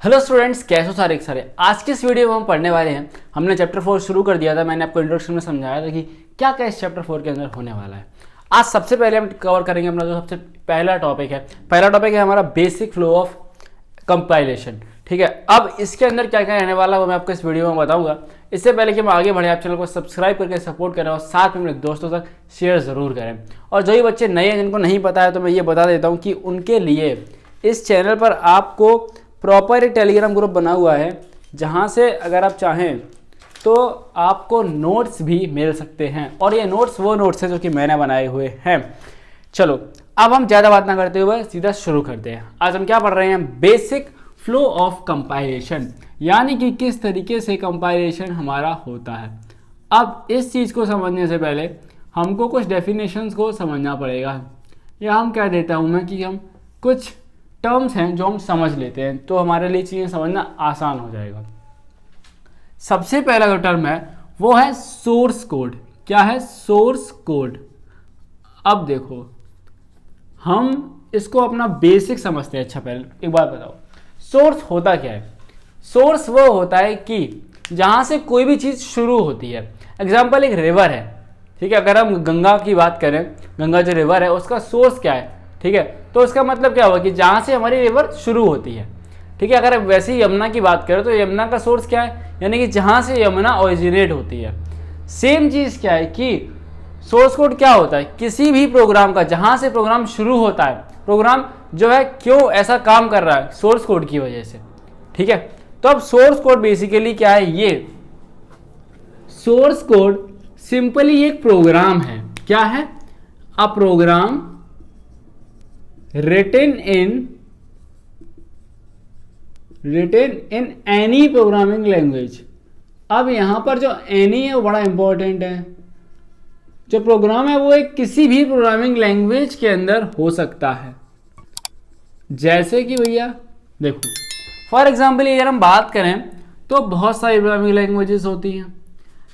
Hello students, कैसे हो सारे सारे। आज की इस वीडियो में हम पढ़ने वाले हैं। हमने चैप्टर 4 शुरू कर दिया था। मैंने आपको इंट्रोडक्शन में समझाया था कि क्या क्या इस चैप्टर 4 के अंदर होने वाला है। आज सबसे पहले हम कवर करेंगे अपना जो सबसे पहला टॉपिक है हमारा बेसिक फ्लो ऑफ कंपाइलेशन। ठीक है, अब इसके अंदर क्या क्या रहने वाला है वो मैं आपको इस वीडियो में बताऊंगा। इससे पहले कि हम आगे बढ़े, आप चैनल को सब्सक्राइब करके सपोर्ट करें और साथ में अपने दोस्तों तक शेयर ज़रूर करें। और जो ही बच्चे नए हैं जिनको नहीं पता है तो मैं ये बता देता हूँ कि उनके लिए इस चैनल पर आपको प्रॉपर एक टेलीग्राम ग्रुप बना हुआ है, जहाँ से अगर आप चाहें तो आपको नोट्स भी मिल सकते हैं। और ये नोट्स वो नोट्स हैं जो कि मैंने बनाए हुए हैं। चलो अब हम ज़्यादा बात ना करते हुए सीधा शुरू करते हैं। आज हम क्या पढ़ रहे हैं? बेसिक फ्लो ऑफ कंपाइलेशन, यानी कि किस तरीके से कंपाइलेशन हमारा होता है। अब इस चीज़ को समझने से पहले हमको कुछ डेफिनेशंस को समझना पड़ेगा, या हम कह देता हूँ मैं कि हम कुछ टर्म्स हैं जो हम समझ लेते हैं तो हमारे लिए चीज़ें समझना आसान हो जाएगा। सबसे पहला जो टर्म है वो है सोर्स कोड। क्या है? Source code. अब देखो, हम इसको अपना बेसिक समझते हैं। अच्छा, पहले एक बात बताओ, सोर्स होता क्या है? सोर्स वो होता है कि जहाँ से कोई भी चीज़ शुरू होती है। एग्जाम्पल, एक रिवर है, ठीक है। अगर हम गंगा की बात करें, गंगा जो रिवर है उसका सोर्स क्या है, ठीक है। तो उसका मतलब क्या हुआ कि जहाँ से हमारी रिवर शुरू होती है, ठीक है। अगर वैसे ही यमुना की बात करें तो यमुना का सोर्स क्या है, यानी कि जहाँ से यमुना ओरिजिनेट होती है। सेम चीज़ क्या है कि सोर्स कोड क्या होता है? किसी भी प्रोग्राम का जहाँ से प्रोग्राम शुरू होता है, प्रोग्राम जो है क्यों ऐसा काम कर रहा है, सोर्स कोड की वजह से, ठीक है। तो अब सोर्स कोड बेसिकली क्या है? ये सोर्स कोड सिंपली एक प्रोग्राम है। क्या है? अ programme written in any programming language। अब यहां पर जो any है वो बड़ा इंपॉर्टेंट है। जो प्रोग्राम है वो एक किसी भी प्रोग्रामिंग लैंग्वेज के अंदर हो सकता है। जैसे कि भैया देखो, फॉर एग्जाम्पल अगर हम बात करें तो बहुत सारी प्रोग्रामिंग लैंग्वेजेस होती हैं।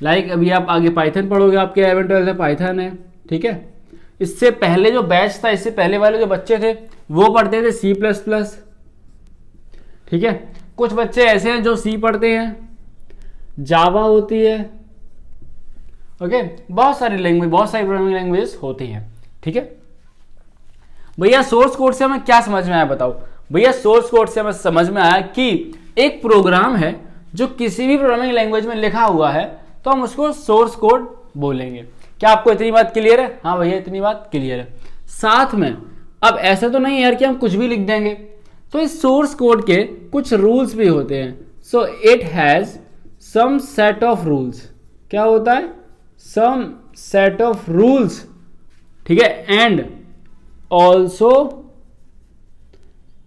लाइक अभी आप आगे पाइथन पढ़ोगे, आपके 11-12 में पाइथन है, ठीक है। इससे पहले जो बैच था, इससे पहले वाले जो बच्चे थे वो पढ़ते थे C++, ठीक है। कुछ बच्चे ऐसे हैं जो सी पढ़ते हैं, जावा होती है, ओके। बहुत सारी लैंग्वेज, बहुत सारी प्रोग्रामिंग लैंग्वेजेस होती हैं, ठीक है। भैया सोर्स कोड से हमें क्या समझ में आया बताओ? भैया सोर्स कोड से हमें समझ में आया कि एक प्रोग्राम है जो किसी भी प्रोग्रामिंग लैंग्वेज में लिखा हुआ है तो हम उसको सोर्स कोड बोलेंगे। क्या आपको इतनी बात क्लियर है? हाँ भैया, इतनी बात क्लियर है। साथ में अब ऐसा तो नहीं यार कि हम कुछ भी लिख देंगे, तो इस सोर्स कोड के कुछ रूल्स भी होते हैं। So it has some set of rules. क्या होता है? सम सेट ऑफ रूल्स, ठीक है। And also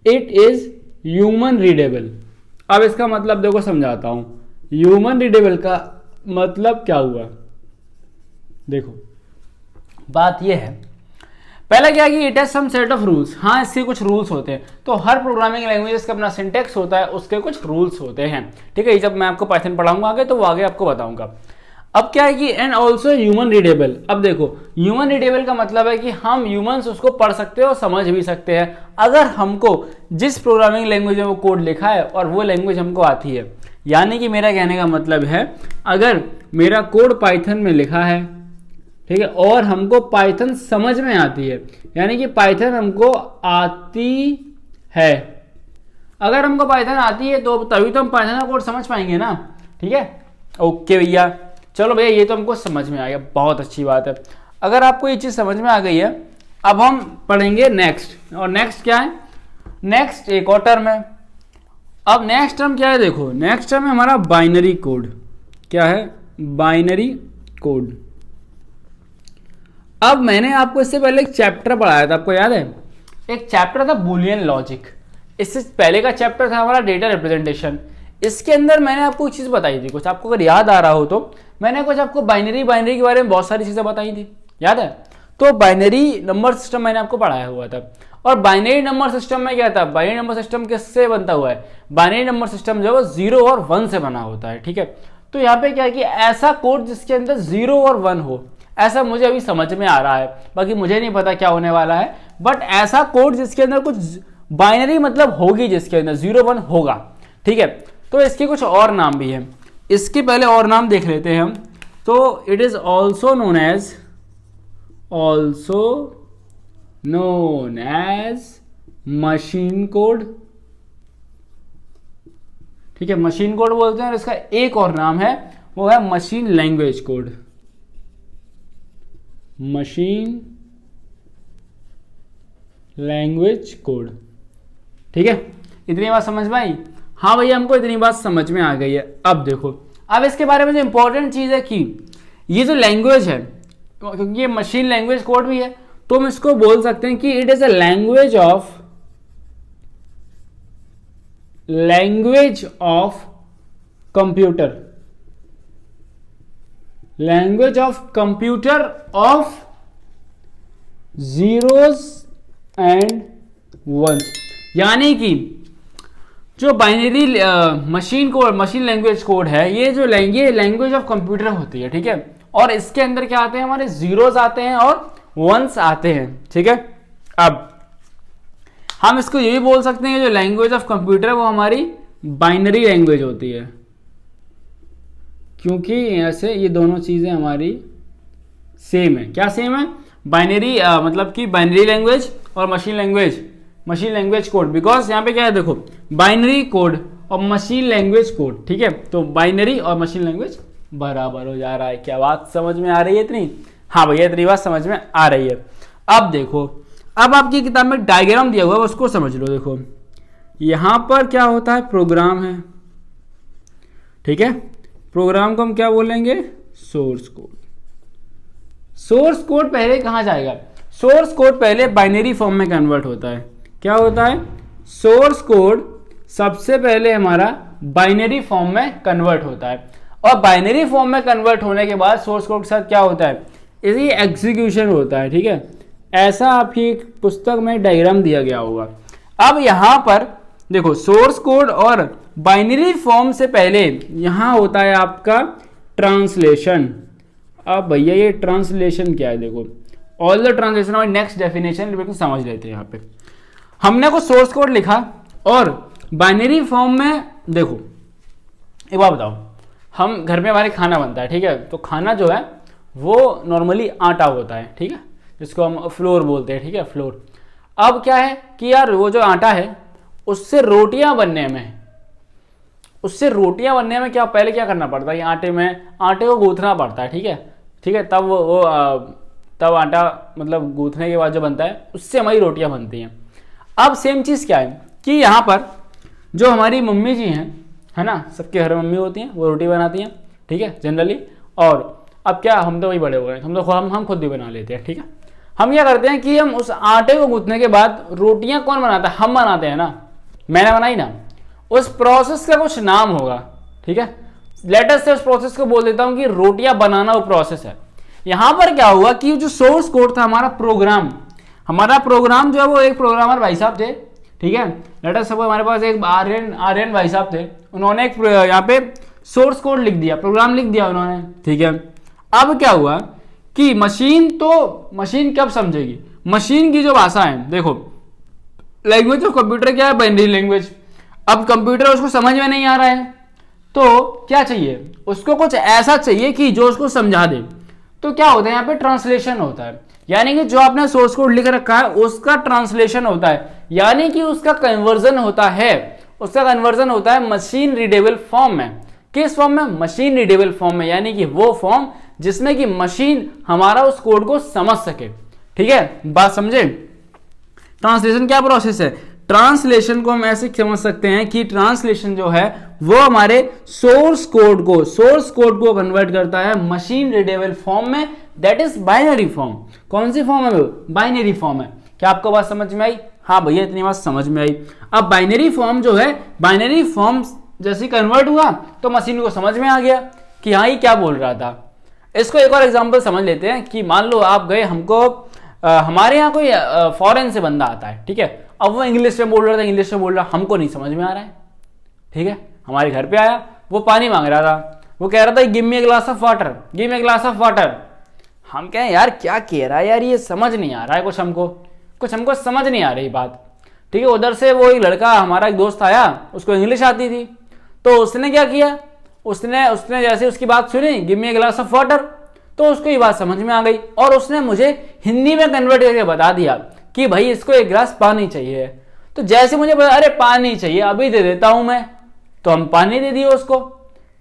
it is human readable. अब इसका मतलब देखो समझाता हूं। ह्यूमन रीडेबल का मतलब क्या हुआ? देखो बात यह है, पहला क्या है कि it has some set of rules. हाँ, इसके कुछ रूल्स होते हैं। तो हर प्रोग्रामिंग लैंग्वेज का अपना सिंटेक्स होता है, उसके कुछ रूल्स होते हैं, ठीक है। जब मैं आपको पाइथन पढ़ाऊंगा आगे तो वो आगे आपको बताऊंगा। अब क्या है कि एंड ऑल्सो ह्यूमन रीडेबल। अब देखो, ह्यूमन रीडेबल का मतलब है कि हम ह्यूमंस उसको पढ़ सकते हैं और समझ भी सकते हैं, अगर हमको जिस प्रोग्रामिंग लैंग्वेज में वो कोड लिखा है और वो लैंग्वेज हमको आती है। यानी कि मेरा कहने का मतलब है, अगर मेरा कोड पाइथन में लिखा है, ठीक है, और हमको पाइथन समझ में आती है, यानी कि पाइथन हमको आती है। अगर हमको पाइथन आती है तो तभी तो हम पाइथन का कोड समझ पाएंगे ना, ठीक है। ओके भैया, चलो भैया ये तो हमको समझ में आ गया, बहुत अच्छी बात है। अगर आपको ये चीज़ समझ में आ गई है, अब हम पढ़ेंगे नेक्स्ट। और नेक्स्ट क्या है? नेक्स्ट एक और टर्म है। अब नेक्स्ट टर्म क्या है? देखो, नेक्स्ट टर्म है हमारा बाइनरी कोड। क्या है? Binary code. अब मैंने आपको इससे पहले एक चैप्टर पढ़ाया था, आपको याद है? एक चैप्टर था बुलियन लॉजिक। इससे पहले का चैप्टर था हमारा डेटा रिप्रेजेंटेशन। इसके अंदर मैंने आपको एक चीज़ बताई थी, कुछ आपको अगर याद आ रहा हो तो मैंने कुछ आपको बाइनरी के बारे में बहुत सारी चीज़ें बताई थी, याद है? तो बाइनरी नंबर सिस्टम मैंने आपको पढ़ाया हुआ था। और बाइनरी नंबर सिस्टम में क्या था? बाइनरी नंबर सिस्टम किससे बनता हुआ है? बाइनरी नंबर सिस्टम जो है 0 और 1 से बना होता है, ठीक है। तो यहाँ पे क्या है कि ऐसा कोड जिसके अंदर 0 और 1 हो, ऐसा मुझे अभी समझ में आ रहा है, बाकी मुझे नहीं पता क्या होने वाला है। बट ऐसा कोड जिसके अंदर कुछ बाइनरी मतलब होगी, जिसके अंदर 0 1 होगा, ठीक है। तो इसके कुछ और नाम भी हैं, इसके पहले और नाम देख लेते हैं हम। तो it is also known as machine code, ठीक है, मशीन कोड बोलते हैं। और इसका एक और नाम है, वो है machine language code, machine language code, ठीक है। इतनी बात समझ में आई? हाँ भैया, हमको इतनी बात समझ में आ गई है। अब देखो, अब इसके बारे में जो इंपॉर्टेंट चीज है कि ये जो लैंग्वेज है, क्योंकि ये मशीन लैंग्वेज कोड भी है, तो हम इसको बोल सकते हैं कि it is a language of computer, language of computer of zeros and ones. यानी कि जो बाइनरी मशीन लैंग्वेज कोड है, ये लैंग्वेज ऑफ कंप्यूटर होती है, ठीक है। और इसके अंदर क्या आते हैं, हमारे जीरोज आते हैं और वंस आते हैं, ठीक है। अब हम इसको ये भी बोल सकते हैं कि जो लैंग्वेज ऑफ कंप्यूटर है वो हमारी बाइनरी लैंग्वेज होती है, क्योंकि ऐसे ये दोनों चीजें हमारी सेम है। क्या सेम है? बाइनरी मतलब कि बाइनरी लैंग्वेज और मशीन लैंग्वेज कोड। बिकॉज यहाँ पे क्या है, देखो, बाइनरी कोड और मशीन लैंग्वेज कोड, ठीक है। तो बाइनरी और मशीन लैंग्वेज बराबर हो जा रहा है। क्या बात समझ में आ रही है इतनी? हाँ भैया, इतनी बात समझ में आ रही है। अब देखो, अब आपकी किताब में डायग्राम दिया हुआ है, उसको समझ लो। देखो, यहां पर क्या होता है, प्रोग्राम है, ठीक है। प्रोग्राम को हम क्या बोलेंगे, सोर्स कोड। सोर्स कोड पहले कहां जाएगा? सोर्स कोड पहले बाइनरी फॉर्म में कन्वर्ट होता है। क्या होता है? सोर्स कोड सबसे पहले हमारा बाइनरी फॉर्म में कन्वर्ट होता है, और बाइनरी फॉर्म में कन्वर्ट होने के बाद सोर्स कोड के साथ क्या होता है, इसी एग्जीक्यूशन होता है, ठीक है। ऐसा आपकी पुस्तक में डायग्राम दिया गया होगा। अब यहां पर देखो, सोर्स कोड और बाइनरी फॉर्म से पहले यहां होता है आपका ट्रांसलेशन। अब भैया ये ट्रांसलेशन क्या है? देखो, ऑल द ट्रांसलेशन और नेक्स्ट डेफिनेशन बिल्कुल समझ लेते हैं। यहाँ पे हमने को सोर्स कोड लिखा और बाइनरी फॉर्म में, देखो एक बात बताओ, हम घर में हमारे खाना बनता है, ठीक है। तो खाना जो है वो नॉर्मली आटा होता है, ठीक है, जिसको हम फ्लोर बोलते हैं, ठीक है, फ्लोर। अब क्या है कि यार वो जो आटा है उससे रोटियां बनने में क्या पहले क्या करना पड़ता है, आटे को गूंथना पड़ता है, ठीक है। तब आटा मतलब गूंथने के बाद जो बनता है उससे हमारी रोटियां बनती हैं। अब सेम चीज़ क्या है कि यहाँ पर जो हमारी मम्मी जी हैं, है ना, सबके घर में मम्मी होती हैं, वो रोटी बनाती हैं, ठीक है, जनरली। और अब क्या, हम तो वही बड़े हो गए, हम खुद भी बना लेते हैं, ठीक है। हम क्या करते हैं कि हम उस आटे को गूंथने के बाद रोटियां कौन बनाता है? हम बनाते हैं ना, मैंने बनाई ना। उस प्रोसेस का कुछ नाम होगा, ठीक है। लेटर से उस प्रोसेस को बोल देता हूं कि रोटियां बनाना वो प्रोसेस है। यहां पर क्या हुआ कि जो सोर्स कोड था, हमारा प्रोग्राम जो है वो एक प्रोग्रामर भाई साहब थे, ठीक है। लेटर सपोज हमारे पास एक आर्यन भाई साहब थे, उन्होंने एक यहाँ पे सोर्स कोड लिख दिया, प्रोग्राम लिख दिया उन्होंने, ठीक है। अब क्या हुआ कि मशीन कब समझेगी? मशीन की जो भाषा है, देखो, लैंग्वेज ऑफ कंप्यूटर क्या है? Binary language. अब कंप्यूटर उसको समझ में नहीं आ रहा है, तो क्या चाहिए उसको? कुछ ऐसा चाहिए कि जो उसको समझा दे। तो क्या होता है, यहाँ पे ट्रांसलेशन होता है, यानी कि जो आपने सोर्स कोड लिख रखा है उसका ट्रांसलेशन होता है, यानी कि उसका कन्वर्जन होता है मशीन रीडेबल फॉर्म में। किस फॉर्म में? मशीन रीडेबल फॉर्म में, यानी कि वो फॉर्म जिसमें कि मशीन हमारा उस कोड को समझ सके, ठीक है। बात समझे? ट्रांसलेशन क्या प्रोसेस है? ट्रांसलेशन को हम ऐसे समझ सकते हैं कि ट्रांसलेशन जो है वो हमारे सोर्स कोड को कन्वर्ट करता है मशीन रीडेबल फॉर्म में, दैट इज बाइनरी फॉर्म। कौन सी फॉर्म है वो? बाइनरी फॉर्म है। क्या आपको बात समझ में आई? हाँ भैया, इतनी बात समझ में आई। अब बाइनरी फॉर्म जैसे कन्वर्ट हुआ तो मशीन को समझ में आ गया कि हाँ, ये क्या बोल रहा था। इसको एक और एग्जांपल समझ लेते हैं कि मान लो आप गए, हमारे यहाँ कोई फॉरेन से बंदा आता है, ठीक है। अब वो इंग्लिश में बोल रहा, हमको नहीं समझ में आ रहा है, ठीक है। हमारे घर पे आया, वो पानी मांग रहा था, वो कह रहा था give me a glass of water. हम कहें यार क्या कह रहा है यार, ये समझ नहीं आ रहा है कुछ हमको समझ नहीं आ रही बात। ठीक है। उधर से वो एक लड़का हमारा एक दोस्त आया, उसको इंग्लिश आती थी, तो उसने क्या किया, उसने जैसे उसकी बात सुनी, give me a glass of water, तो उसको ये बात समझ में आ गई और उसने मुझे हिंदी में कन्वर्ट करके बता दिया कि भाई इसको एक गिलास पानी चाहिए। तो जैसे मुझे पता, अरे पानी चाहिए, अभी दे देता हूं मैं, तो हम पानी दे दिए उसको।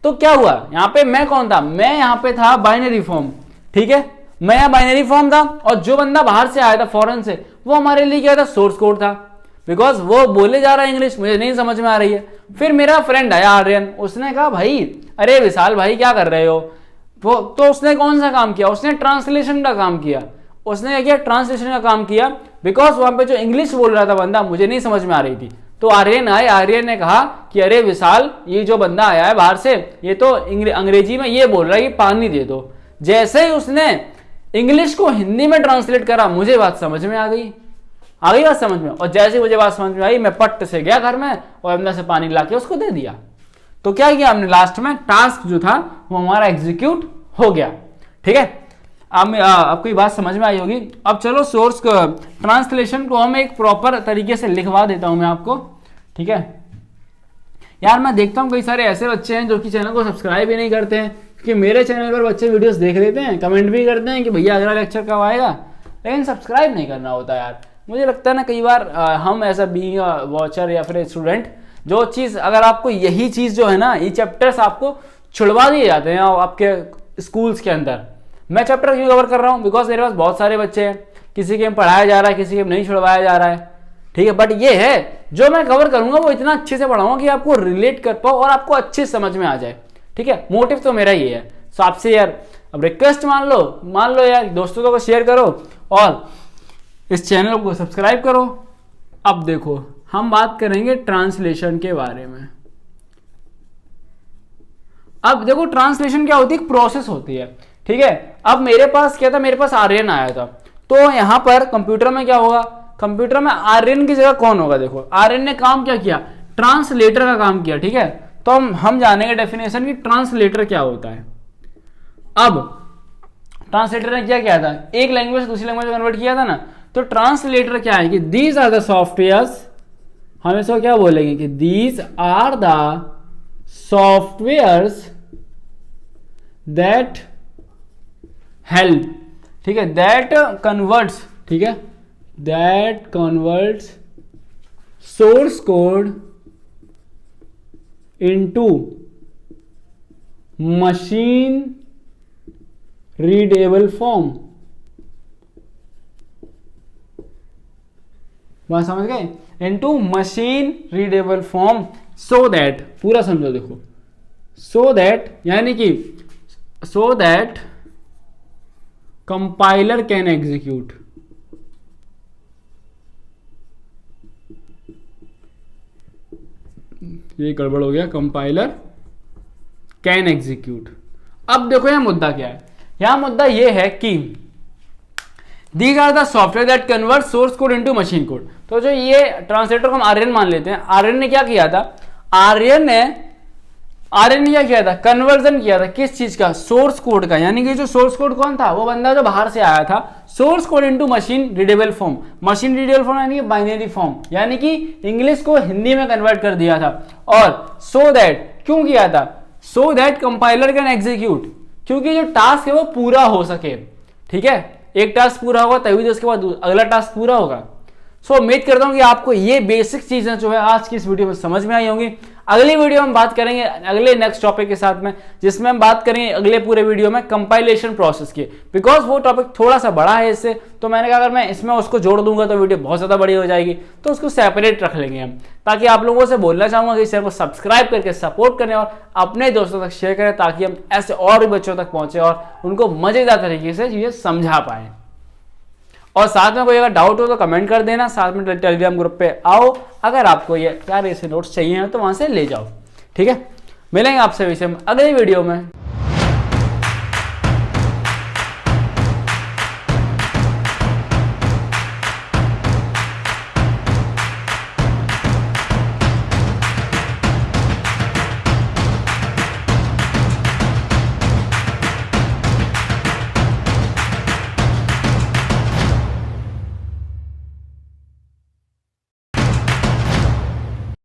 तो क्या हुआ यहाँ पे, मैं कौन था, मैं यहाँ पे था बाइनरी फॉर्म, ठीक है, मैं यहाँ बाइनरी फॉर्म था और जो बंदा बाहर से आया था फॉरेन से, वो हमारे लिए क्या था, सोर्स कोड था, बिकॉज वो बोले जा रहा है इंग्लिश, मुझे नहीं समझ में आ रही है। फिर मेरा फ्रेंड आया आर्यन, उसने कहा भाई अरे विशाल भाई क्या कर रहे हो, वो तो उसने कौन सा काम किया, उसने ट्रांसलेशन का काम किया। उसने क्या किया, ट्रांसलेशन का काम किया, बिकॉज वहां पे जो इंग्लिश बोल रहा था बंदा, मुझे नहीं समझ में आ रही थी। तो आर्यन आए, आर्यन ने कहा कि अरे विशाल, ये जो बंदा आया है बाहर से, ये तो अंग्रेजी में ये बोल रहा है कि पानी दे दो। जैसे ही उसने इंग्लिश को हिंदी में ट्रांसलेट करा, मुझे बात समझ में आ गई बात समझ में। और जैसे मुझे बात समझ में आई, मैं पट्ट से गया घर में और अंदर से पानी लाके उसको दे दिया। तो क्या किया हमने, लास्ट में टास्क जो था वो हमारा एग्जीक्यूट हो गया, ठीक है। अब आपको ये बात समझ में आई होगी। अब चलो सोर्स ट्रांसलेशन को हम एक प्रॉपर तरीके से लिखवा देता हूं मैं आपको, ठीक है। यार मैं देखता हूं कई सारे ऐसे बच्चे हैं जो कि चैनल को सब्सक्राइब ही नहीं करते हैं, क्योंकि मेरे चैनल पर बच्चे वीडियोस देख लेते हैं, कमेंट भी करते हैं कि भैया अगला लेक्चर कब आएगा, लेकिन सब्सक्राइब नहीं करना होता यार। मुझे लगता है ना कई बार हम ऐसा बीइंग वॉचर या फिर स्टूडेंट, जो चीज़ अगर आपको यही चीज़ जो है ना, ये चैप्टर्स आपको छुड़वा दिए जाते हैं आपके स्कूल्स के अंदर। मैं चैप्टर क्यों कवर कर रहा हूँ, बिकॉज मेरे पास बहुत सारे बच्चे हैं, किसी के पढ़ाया जा रहा है, किसी के नहीं छुड़वाया जा रहा है, ठीक है। बट ये है जो मैं कवर करूंगा वो इतना अच्छे से पढ़ाऊंगा कि आपको रिलेट कर पाओ और आपको अच्छे समझ में आ जाए, ठीक है। मोटिव तो मेरा ही है। तो आपसे यार अब रिक्वेस्ट मान लो यार, दोस्तों को शेयर करो और इस चैनल को सब्सक्राइब करो। अब देखो हम बात करेंगे ट्रांसलेशन के बारे में। अब देखो ट्रांसलेशन क्या होती है, एक प्रोसेस होती है, ठीक है। अब मेरे पास क्या था, मेरे पास आर्यन आया था, तो यहां पर कंप्यूटर में क्या होगा, कंप्यूटर में आर्यन की जगह कौन होगा। देखो आर्यन ने काम क्या किया, ट्रांसलेटर का काम किया, ठीक है। तो हम जानेंगे डेफिनेशन की ट्रांसलेटर क्या होता है। अब ट्रांसलेटर ने क्या किया था, एक लैंग्वेज दूसरी लैंग्वेज में कन्वर्ट किया था ना। तो ट्रांसलेटर क्या है कि दीज आर द सॉफ्टवेयर्स, हम इसको क्या बोलेंगे कि these are the softwares that help, ठीक है, दैट कन्वर्ट्स, ठीक है, that converts source code into machine readable form. बात समझ गए, into machine readable form, so that, पूरा समझो देखो, सो दैट यानी कि so that compiler can execute, ये गड़बड़ हो गया, कंपाइलर कैन एग्जीक्यूट। अब देखो यह मुद्दा क्या है, यहां मुद्दा यह है कि these are the software that convert source code into machine code. तो जो ये ट्रांसलेटर को हम आर्यन मान लेते हैं, आर्यन ने क्या किया था, आर्यन ने क्या किया था, कन्वर्जन किया था किस चीज का, सोर्स कोड का। यानी कि जो सोर्स कोड कौन था, वो बंदा जो बाहर से आया था, source code into machine readable form. Machine readable form यानी कि बाइनरी फॉर्म, यानी कि इंग्लिश को हिंदी में कन्वर्ट कर दिया था। और सो दैट क्यों किया था, सो दैट कंपाइलर कैन एग्जीक्यूट, क्योंकि जो टास्क है वो पूरा हो सके, ठीक है। एक टास्क पूरा होगा तभी तो उसके बाद अगला टास्क पूरा होगा। सो उम्मीद करता हूं कि आपको ये बेसिक चीजें जो है आज की इस वीडियो में समझ में आई होंगी। अगली वीडियो में बात करेंगे अगले नेक्स्ट टॉपिक के साथ में, जिसमें हम बात करेंगे अगले पूरे वीडियो में कंपाइलेशन प्रोसेस की, बिकॉज वो टॉपिक थोड़ा सा बड़ा है इससे। तो मैंने कहा अगर मैं इसमें उसको जोड़ दूंगा तो वीडियो बहुत ज्यादा बड़ी हो जाएगी, तो उसको सेपरेट रख लेंगे हम। ताकि आप लोगों से बोलना चाहूंगा कि इस चैनल को सब्सक्राइब करके सपोर्ट करें और अपने दोस्तों तक शेयर करें, ताकि हम ऐसे और भी बच्चों तक पहुंचे और उनको मजेदार तरीके से चीजें समझा पाए। और साथ में कोई अगर डाउट हो तो कमेंट कर देना, साथ में टेलीग्राम ग्रुप पे आओ। अगर आपको ये ऐसे नोट्स चाहिए हैं तो वहां से ले जाओ, ठीक है। मिलेंगे आपसे विषय में अगली वीडियो में।